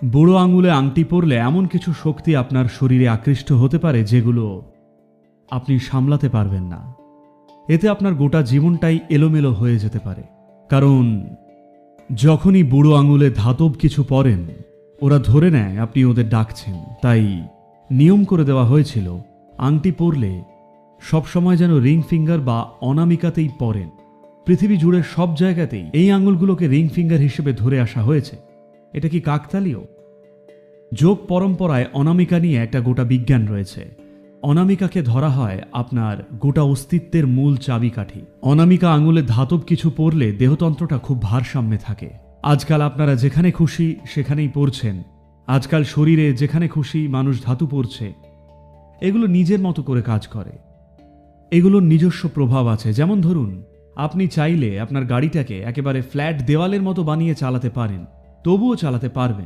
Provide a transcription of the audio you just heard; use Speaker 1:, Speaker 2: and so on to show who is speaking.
Speaker 1: বুড়ো আঙুলে আংটি পরলে এমন কিছু শক্তি আপনার শরীরে আকৃষ্ট হতে পারে যেগুলো আপনি সামলাতে পারবেন না। এতে আপনার গোটা জীবনটাই এলোমেলো হয়ে যেতে পারে। কারণ যখনই বুড়ো আঙুলে ধাতব কিছু পরেন, ওরা ধরে নেয় আপনি ওদের ডাকছেন। তাই নিয়ম করে দেওয়া হয়েছিল আংটি পরলে সবসময় যেন রিং ফিঙ্গার বা অনামিকাতেই পরেন। পৃথিবী জুড়ে সব জায়গাতেই এই আঙুলগুলোকে রিং ফিঙ্গার হিসেবে ধরে আসা হয়েছে। এটা কি কাকতালীয়? যোগ পরম্পরায় অনামিকা নিয়ে একটা গোটা বিজ্ঞান রয়েছে। অনামিকাকে ধরা হয় আপনার গোটা অস্তিত্বের মূল চাবিকাঠি। অনামিকা আঙুলে ধাতব কিছু পরলে দেহতন্ত্রটা খুব ভারসাম্যে থাকে। আজকাল আপনারা যেখানে খুশি সেখানেই পরছেন। আজকাল শরীরে যেখানে খুশি মানুষ ধাতু পরছে। এগুলো নিজের মতো করে কাজ করে। এগুলোর নিজস্ব প্রভাব আছে। যেমন ধরুন, আপনি চাইলে আপনার গাড়িটাকে একেবারে ফ্ল্যাট দেওয়ালের মতো বানিয়ে চালাতে পারেন, তবুও চালাতে পারবেন।